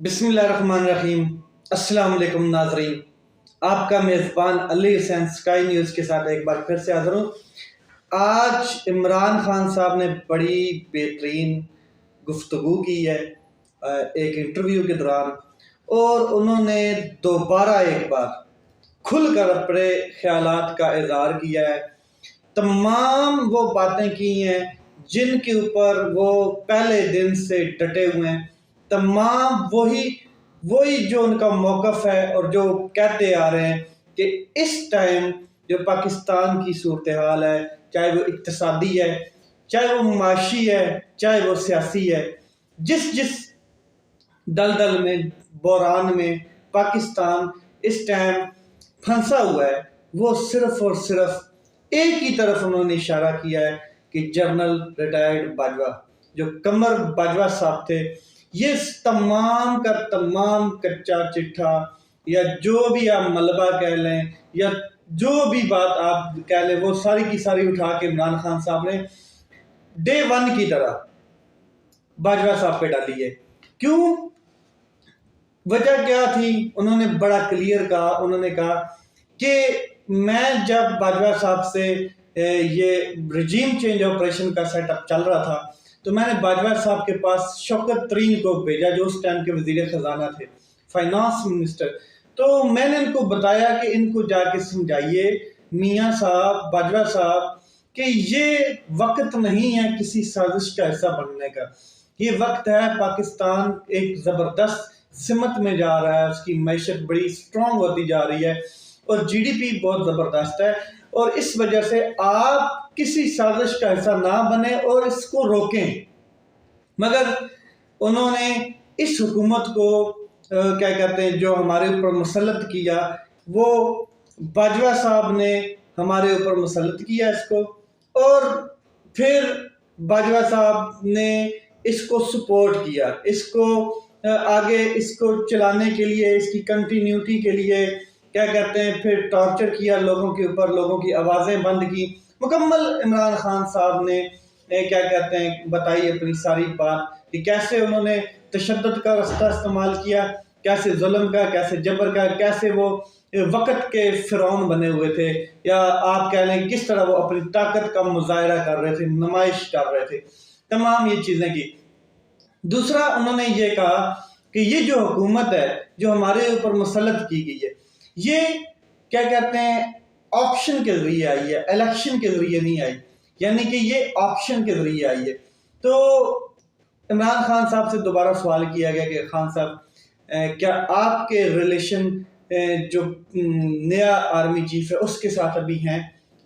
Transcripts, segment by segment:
بسم اللہ الرحمن الرحیم۔ السلام علیکم ناظرین، آپ کا میزبان علی حسین اسکائی نیوز کے ساتھ ایک بار پھر سے حاضر ہوں۔ آج عمران خان صاحب نے بڑی بہترین گفتگو کی ہے ایک انٹرویو کے دوران، اور انہوں نے دوبارہ ایک بار کھل کر اپنے خیالات کا اظہار کیا ہے۔ تمام وہ باتیں کی ہیں جن کے اوپر وہ پہلے دن سے ڈٹے ہوئے ہیں، تمام وہی جو ان کا موقف ہے اور جو کہتے آ رہے ہیں کہ اس ٹائم جو پاکستان کی صورتحال ہے، چاہے وہ اقتصادی ہے، چاہے وہ معاشی ہے، چاہے وہ سیاسی ہے، جس دلدل میں، بحران میں پاکستان اس ٹائم پھنسا ہوا ہے، وہ صرف اور صرف ایک ہی طرف انہوں نے اشارہ کیا ہے کہ جنرل ریٹائرڈ باجوہ جو قمر باجوہ صاحب تھے، یہ تمام کا تمام کچا چٹھا یا جو بھی آپ ملبہ کہہ لیں یا جو بھی بات آپ کہہ لیں، وہ ساری کی ساری اٹھا کے عمران خان صاحب نے ڈے ون کی طرح باجوہ صاحب پہ ڈالی ہے۔ کیوں؟ وجہ کیا تھی؟ انہوں نے بڑا کلیئر کہا، انہوں نے کہا کہ میں جب باجوہ صاحب سے یہ رجیم چینج آپریشن کا سیٹ اپ چل رہا تھا تو میں نے باجوہ صاحب کے پاس شوکت ترین کو بھیجا، جو اس ٹائم کے وزیر خزانہ تھے، فائنانس منسٹر۔ تو میں نے ان کو بتایا کہ ان کو جا کے سمجھائیے میاں صاحب، باجوہ صاحب، کہ یہ وقت نہیں ہے کسی سازش کا حصہ بننے کا، یہ وقت ہے پاکستان ایک زبردست سمت میں جا رہا ہے، اس کی معیشت بڑی سٹرونگ ہوتی جا رہی ہے اور جی ڈی پی بہت زبردست ہے، اور اس وجہ سے آپ کسی سازش کا حصہ نہ بنے اور اس کو روکیں۔ مگر انہوں نے اس حکومت کو کیا کہتے ہیں جو ہمارے اوپر مسلط کیا، وہ باجوہ صاحب نے ہمارے اوپر مسلط کیا اس کو، اور پھر باجوہ صاحب نے اس کو سپورٹ کیا، اس کو آگے اس کو چلانے کے لیے، اس کی کنٹینیوٹی کے لیے کیا کہتے ہیں پھر ٹارچر کیا لوگوں کے اوپر، لوگوں کی آوازیں بند کی۔ مکمل عمران خان صاحب نے کیا کہتے ہیں بتائی اپنی ساری بات کہ کیسے انہوں نے تشدد کا رستہ استعمال کیا، کیسے ظلم کا، کیسے جبر کا، کیسے وہ وقت کے فرعون بنے ہوئے تھے، یا آپ کہہ لیں کس طرح وہ اپنی طاقت کا مظاہرہ کر رہے تھے، نمائش کر رہے تھے، تمام یہ چیزیں کی۔ دوسرا انہوں نے یہ کہا کہ یہ جو حکومت ہے جو ہمارے اوپر مسلط کی گئی ہے، یہ کیا کہتے ہیں آپشن کے ذریعے آئی ہے، الیکشن کے ذریعے نہیں آئی، یعنی کہ یہ آپشن کے ذریعے آئی ہے۔ تو عمران خان صاحب سے دوبارہ سوال کیا گیا کہ خان صاحب کیا آپ کے ریلیشن جو نیا آرمی چیف ہے اس کے ساتھ ابھی ہیں،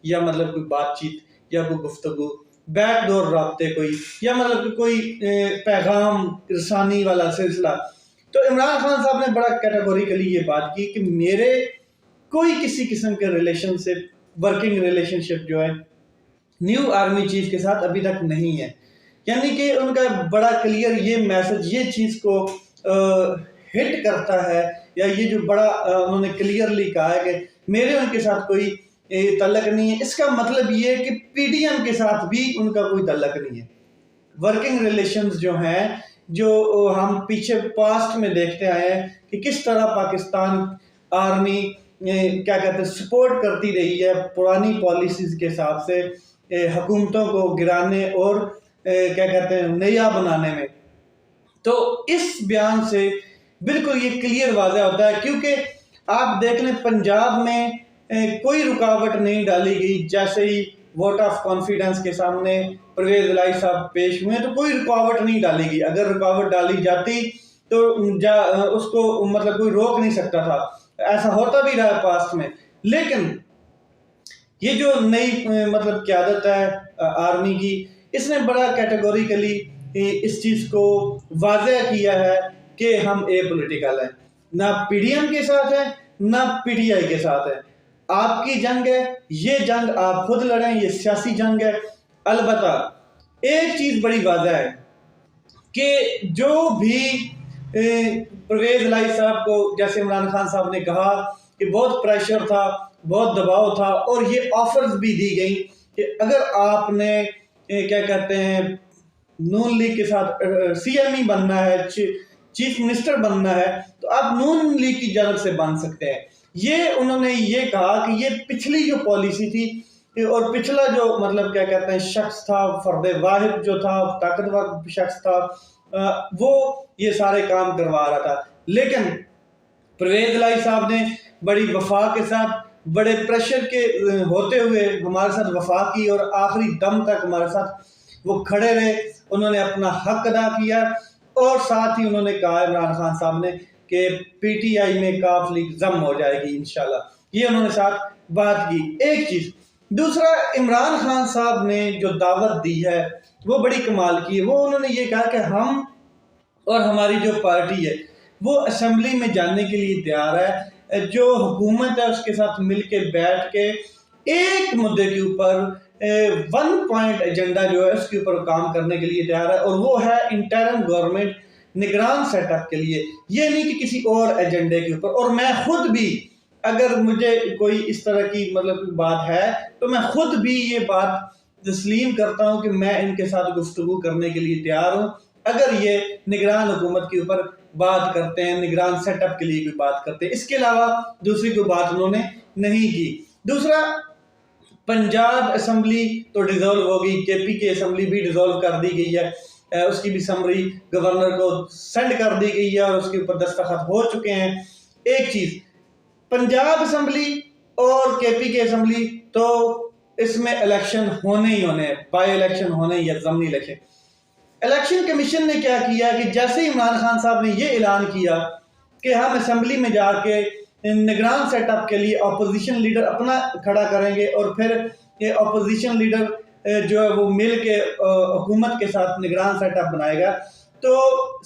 یا مطلب کوئی بات چیت یا کوئی گفتگو، بیک ڈور رابطے کوئی، یا مطلب کہ کوئی پیغام رسانی والا سلسلہ؟ تو عمران خان صاحب نے بڑا کیٹیگوریکلی یہ بات کی کہ میرے کوئی کسی قسم کے ریلیشن سے ورکنگ ریلیشن شپ جو ہے نیو آرمی چیف کے ساتھ ابھی تک نہیں ہے، یعنی کہ ان کا بڑا کلیئر یہ میسج یہ چیز کو ہٹ کرتا ہے، یا یہ جو بڑا انہوں نے کلیئرلی کہا ہے کہ میرے ان کے ساتھ کوئی تعلق نہیں ہے۔ اس کا مطلب یہ ہے کہ پی ڈی ایم کے ساتھ بھی ان کا کوئی تعلق نہیں ہے۔ ورکنگ ریلیشنز جو ہیں، جو ہم پیچھے پاسٹ میں دیکھتے آئے ہیں کہ کس طرح پاکستان آرمی کیا کہتے ہیں سپورٹ کرتی رہی ہے پرانی پالیسیز کے حساب سے حکومتوں کو گرانے اور کیا کہتے ہیں نیا بنانے میں۔ تو اس بیان سے بالکل یہ کلیئر واضح ہوتا ہے، کیونکہ آپ دیکھ لیں پنجاب میں کوئی رکاوٹ نہیں ڈالی گئی، جیسے ہی ووٹ آف کانفیڈنس کے سامنے پرویز الہی صاحب پیش ہوئے تو کوئی رکاوٹ نہیں ڈالی گئی، اگر رکاوٹ ڈالی جاتی تو اس کو مطلب کوئی روک نہیں سکتا تھا، ایسا ہوتا بھی رہا پاسٹ میں۔ لیکن یہ جو نئی مطلب قیادت ہے آرمی کی، اس نے بڑا کیٹیگوریکلی اس چیز کو واضح کیا ہے کہ ہم اے پولیٹیکل ہیں، نہ پی ڈی ایم کے ساتھ ہیں نہ پی ٹی آئی کے ساتھ ہیں۔ آپ کی جنگ ہے، یہ جنگ آپ خود لڑیں، یہ سیاسی جنگ ہے۔ البتہ ایک چیز بڑی واضح ہے کہ جو بھی پرویز الہی صاحب کو، جیسے عمران خان صاحب نے کہا کہ بہت پریشر تھا، بہت دباؤ تھا، اور یہ آفرز بھی دی گئی کہ اگر آپ نے کیا کہتے ہیں نون لیگ کے ساتھ سی ایم ای بننا ہے، چیف منسٹر بننا ہے تو آپ نون لیگ کی جانب سے بن سکتے ہیں۔ یہ انہوں نے یہ کہا کہ یہ پچھلی جو پالیسی تھی اور پچھلا جو مطلب کیا کہتے ہیں شخص تھا، فرد واحد جو تھا، طاقتور شخص تھا، وہ یہ سارے کام کروا رہا تھا۔ لیکن پرویز الہی صاحب نے بڑی وفا کے ساتھ، بڑے پریشر کے ہوتے ہوئے ہمارے ساتھ وفا کی اور آخری دم تک ہمارے ساتھ وہ کھڑے رہے۔ انہوں نے اپنا حق ادا کیا اور ساتھ ہی انہوں نے کہا عمران خان صاحب نے کہ پی ٹی آئی میں کاف لیگ ضم ہو جائے گی انشاءاللہ، یہ انہوں نے ساتھ بات کی۔ ایک چیز دوسرا، عمران خان صاحب نے جو دعوت دی ہے وہ بڑی کمال کی ہے۔ وہ انہوں نے یہ کہا کہ ہم اور ہماری جو پارٹی ہے وہ اسمبلی میں جانے کے لیے تیار ہے، جو حکومت ہے اس کے ساتھ مل کے بیٹھ کے ایک مدعے کے اوپر 1 پوائنٹ ایجنڈا جو ہے اس کے اوپر کام کرنے کے لیے تیار ہے، اور وہ ہے انٹرم گورنمنٹ نگران سیٹ اپ کے لیے، یہ نہیں کہ کسی اور ایجنڈے کے اوپر۔ اور میں خود بھی اگر مجھے کوئی اس طرح کی مطلب بات ہے تو میں خود بھی یہ بات تسلیم کرتا ہوں کہ میں ان کے ساتھ گفتگو کرنے کے لیے تیار ہوں اگر یہ نگران حکومت کے اوپر بات کرتے ہیں، نگران سیٹ اپ کے لیے بھی بات کرتے ہیں۔ اس کے علاوہ دوسری کوئی بات انہوں نے نہیں کی۔ دوسرا، پنجاب اسمبلی تو ڈیزولو ہوگی، کے پی کے اسمبلی بھی ڈیزولو کر دی گئی ہے، اس کی بھی سمری گورنر کو سینڈ کر دی گئی ہے اور اس کے اوپر دستخط ہو چکے ہیں۔ ایک چیز، پنجاب اسمبلی اور کے پی کے اسمبلی تو اس میں الیکشن ہونے ہی ہونے ہیں، بائی الیکشن ہونے یا ضمنی الیکشن۔ الیکشن کمیشن نے کیا کیا کہ جیسے ہی عمران خان صاحب نے یہ اعلان کیا کہ ہم اسمبلی میں جا کے نگران سیٹ اپ کے لیے اپوزیشن لیڈر اپنا کھڑا کریں گے اور پھر یہ اپوزیشن لیڈر جو ہے وہ مل کے حکومت کے ساتھ نگران سیٹ اپ بنائے گا، تو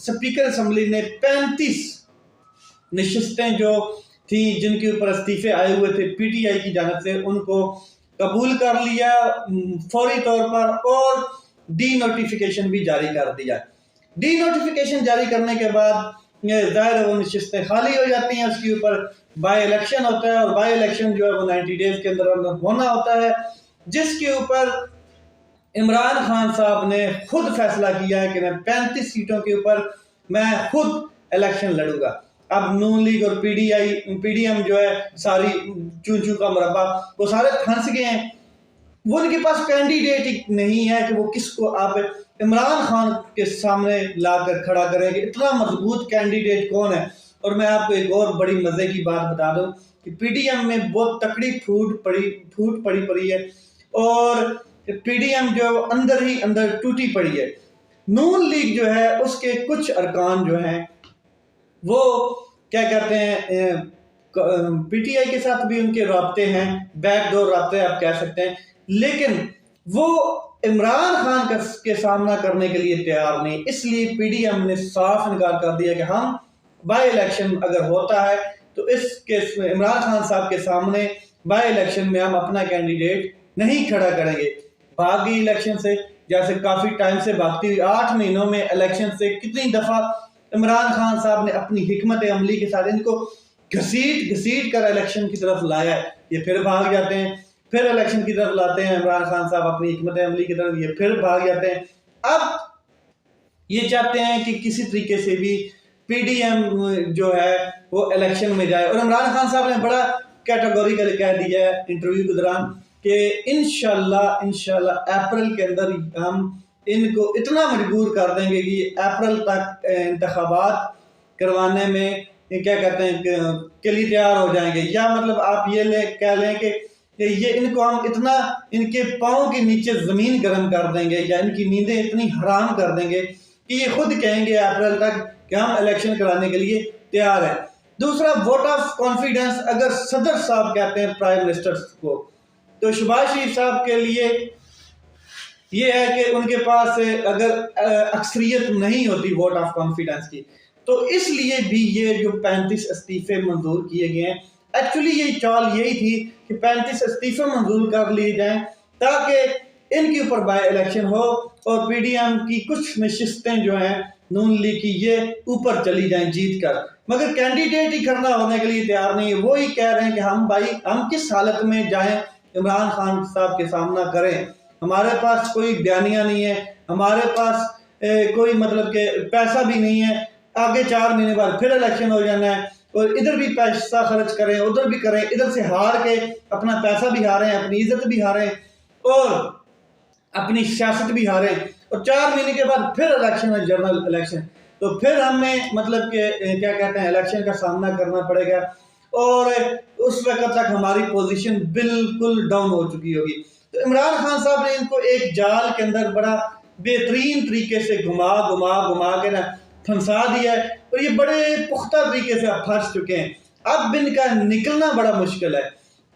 سپیکر اسمبلی نے 35 نشستیں جو تھیں جن کے اوپر استعفے آئے ہوئے تھے پی ٹی آئی کی جانب سے، ان کو قبول کر لیا فوری طور پر اور ڈی نوٹیفیکیشن بھی جاری کر دیا۔ ڈی نوٹیفیکیشن جاری کرنے کے بعد ظاہر ہے وہ نشستیں خالی ہو جاتی ہیں، اس کے اوپر بائی الیکشن ہوتا ہے اور بائی الیکشن جو ہے وہ 90 ڈیز کے اندر ہونا ہوتا ہے، جس کے اوپر عمران خان صاحب نے خود فیصلہ کیا ہے کہ میں 35 سیٹوں کے اوپر میں خود الیکشن لڑوں گا۔ اب نون لیگ اور پی ڈی ایم جو ہے ساری چون کا مربع وہ سارے پھنس گئے ہیں، وہ ان کے پاس کینڈیڈیٹ ہی نہیں ہے کہ وہ کس کو آپ عمران خان کے سامنے لا کر کھڑا کریں کہ اتنا مضبوط کینڈیڈیٹ کون ہے۔ اور میں آپ کو ایک اور بڑی مزے کی بات بتا دوں کہ پی ڈی ایم میں بہت تکڑی پھوٹ پڑی ہے اور پی ڈی ایم جو ہے اندر ہی اندر ٹوٹی پڑی ہے۔ نون لیگ جو ہے اس کے کچھ ارکان جو ہیں وہ کیا کہتے ہیں پی ٹی آئی کے ساتھ بھی ان کے رابطے ہیں، بیک ڈور رابطے آپ کہہ سکتے ہیں، لیکن وہ عمران خان کے سامنا کرنے کے لیے تیار نہیں۔ اس لیے پی ڈی ایم نے صاف انکار کر دیا کہ ہم بائی الیکشن اگر ہوتا ہے تو اس کیس میں عمران خان صاحب کے سامنے بائی الیکشن میں ہم اپنا کینڈیڈیٹ نہیں کھڑا کریں گے۔ بھاگ گئی الیکشن سے، جیسے کافی ٹائم سے بھاگتی ہوئی، 8 مہینوں میں الیکشن سے کتنی دفعہ عمران خان صاحب نے اپنی حکمت عملی کے ساتھ ان کو گھسیٹ کر الیکشن کی طرف لایا ہے، یہ پھر بھاگ جاتے ہیں، پھر الیکشن کی طرف لاتے ہیں عمران خان صاحب اپنی حکمت عملی کی طرف، یہ پھر بھاگ جاتے ہیں۔ اب یہ چاہتے ہیں کہ کسی طریقے سے بھی پی ڈی ایم جو ہے وہ الیکشن میں جائے، اور عمران خان صاحب نے بڑا کیٹیگوریکل کہہ دیا ہے انٹرویو کے دوران کہ انشاءاللہ اپریل کے اندر ہم ان کو اتنا مجبور کر دیں گے کہ اپریل تک انتخابات کروانے میں کیا کہتے ہیں کے لیے تیار ہو جائیں گے، یا مطلب آپ یہ کہہ لیں کہ یہ ان کو ہم اتنا ان کے پاؤں کے نیچے زمین گرم کر دیں گے یا ان کی نیندیں اتنی حرام کر دیں گے کہ یہ خود کہیں گے اپریل تک کہ ہم الیکشن کرانے کے لیے تیار ہیں۔ دوسرا، ووٹ آف کانفیڈنس اگر صدر صاحب کہتے ہیں پرائم منسٹر کو، تو شہباز شریف صاحب کے لیے یہ ہے کہ ان کے پاس اگر اکثریت نہیں ہوتی ووٹ آف کانفیڈنس کی، تو اس لیے بھی یہ جو 35 استعفے منظور کیے گئے ہیں، ایکچولی یہ چال یہی تھی کہ 35 استعفے منظور کر لیے جائیں تاکہ ان کے اوپر بائی الیکشن ہو اور پی ڈی ایم کی کچھ نشستیں جو ہیں نون لیگ کی یہ اوپر چلی جائیں جیت کر، مگر کینڈیڈیٹ ہی کھڑا ہونے کے لیے تیار نہیں ہے۔ وہی کہہ رہے ہیں کہ ہم کس حالت میں جائیں عمران خان صاحب کے سامنا کریں، ہمارے پاس کوئی بیانیہ نہیں ہے، ہمارے پاس کوئی مطلب کہ پیسہ بھی نہیں ہے، آگے 4 مہینے بعد پھر الیکشن ہو جانا ہے، اور ادھر بھی پیسہ خرچ کریں ادھر بھی کریں، ادھر سے ہار کے اپنا پیسہ بھی ہاریں، اپنی عزت بھی ہاریں اور اپنی سیاست بھی ہاریں، اور 4 مہینے کے بعد پھر الیکشن ہے، جنرل الیکشن، تو پھر ہمیں مطلب کہ کیا کہتے ہیں الیکشن کا سامنا کرنا پڑے گا، اور اس وقت تک ہماری پوزیشن بالکل ڈاؤن ہو چکی ہوگی۔ تو عمران خان صاحب نے ان کو ایک جال کے اندر بڑا بہترین طریقے سے گھما کے نا پھنسا دیا ہے، اور یہ بڑے پختہ طریقے سے اب پھنس چکے ہیں، اب ان کا نکلنا بڑا مشکل ہے۔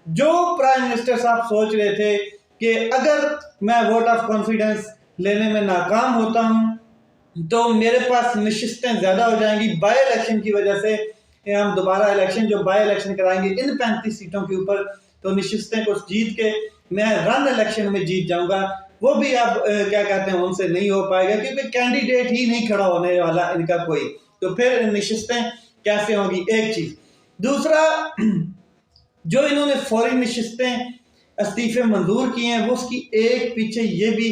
جو پرائم منسٹر صاحب سوچ رہے تھے کہ اگر میں ووٹ آف کانفیڈنس لینے میں ناکام ہوتا ہوں تو میرے پاس نشستیں زیادہ ہو جائیں گی، بائی الیکشن کی وجہ سے ہم دوبارہ الیکشن جو بائی الیکشن کرائیں گے ان 35 سیٹوں کے اوپر، تو نشستیں کو جیت کے میں رن الیکشن میں جیت جاؤں گا، وہ بھی اب کیا کہتے ہیں ان سے نہیں ہو پائے گا، کیونکہ کینڈیڈیٹ ہی نہیں کھڑا ہونے والا ان کا کوئی، تو پھر نشستیں کیسے ہوں گی، ایک چیز۔ دوسرا، جو انہوں نے فوری نشستیں استعفے منظور کیے ہیں، وہ اس کی ایک پیچھے یہ بھی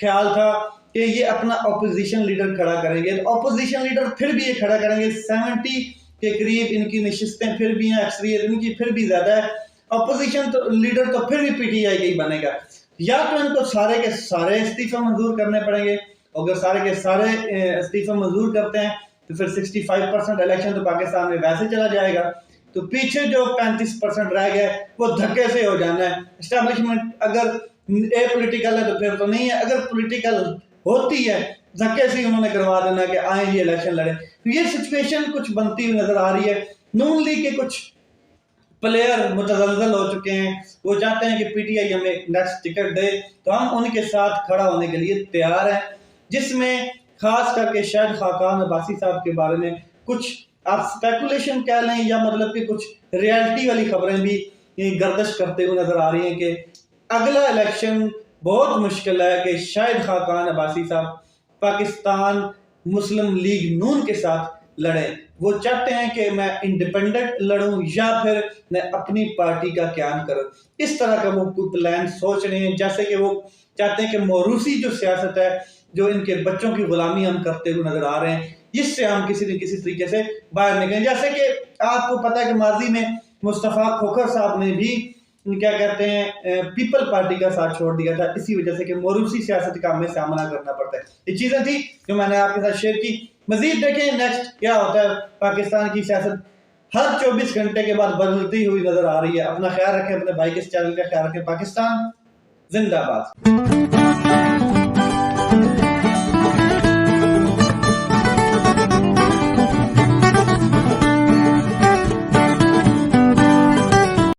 خیال تھا کہ یہ اپنا اپوزیشن لیڈر کھڑا کریں گے، اپوزیشن لیڈر پھر بھی یہ کھڑا کریں گے، 70 کے قریب ان کی نشستیں پھر بھی ہیں، اکثریت ان کی پھر بھی زیادہ ہے، اپوزیشن لیڈر تو پھر بھی پی ٹی آئی کا ہی بنے گا، یا تو ان کو سارے کے سارے استعفے منظور کرنے پڑیں گے، اگر سارے کے سارے استعفے منظور کرتے ہیں تو پھر 65% الیکشن تو پاکستان میں ویسے چلا جائے گا، تو پیچھے جو 35% رہ گئے وہ دھکے سے ہو جانا ہے۔ اسٹیبلشمنٹ اگر اے پولیٹیکل ہے تو پھر تو نہیں ہے، اگر پولیٹیکل ہوتی ہے دھکے سے انہوں نے کروا دینا کہ آئیں یہ الیکشن لڑیں، تو یہ سچویشن کچھ بنتی ہوئی نظر آ رہی ہے۔ نون لیگ کے کچھ پلیئر متزلزل ہو چکے ہیں، وہ چاہتے ہیں کہ پی ٹی آئی ہمیں نیکسٹ ٹکٹ دے تو ہم ان کے ساتھ کھڑا ہونے کے لیے تیار ہیں، جس میں خاص کر کے شاہد خاقان عباسی صاحب کے بارے میں کچھ آپ سپیکولیشن کہہ لیں یا مطلب کہ کچھ ریالٹی والی خبریں بھی گردش کرتے ہوئے نظر آ رہی ہیں کہ اگلا الیکشن بہت مشکل ہے کہ شاہد خاقان عباسی صاحب پاکستان مسلم لیگ نون کے ساتھ لڑیں، وہ چاہتے ہیں کہ میں انڈیپینڈنٹ لڑوں یا پھر میں اپنی پارٹی کا قیام کروں، اس طرح کا وہ پلان سوچ رہے ہیں، جیسے کہ وہ چاہتے ہیں کہ موروثی جو سیاست ہے، جو ان کے بچوں کی غلامی ہم کرتے ہوئے نظر آ رہے ہیں، اس سے ہم کسی نہ کسی طریقے سے باہر نکلیں۔ جیسے کہ آپ کو پتہ ہے کہ ماضی میں مصطفیٰ کھوکھر صاحب نے بھی کیا کہتے ہیں پیپل پارٹی کا ساتھ چھوڑ دیا تھا، اسی وجہ سے کہ موروثی سیاست کا ہمیں سامنا کرنا پڑتا ہے۔ یہ چیزیں تھی جو میں نے آپ کے ساتھ شیئر کی۔ مزید دیکھیں نیکسٹ کیا ہوتا ہے، پاکستان کی سیاست ہر 24 گھنٹے کے بعد بدلتی ہوئی نظر آ رہی ہے۔ اپنا خیال رکھیں، اپنے بھائی کے اس چینل کا خیال رکھیں۔ پاکستان زندہ باد۔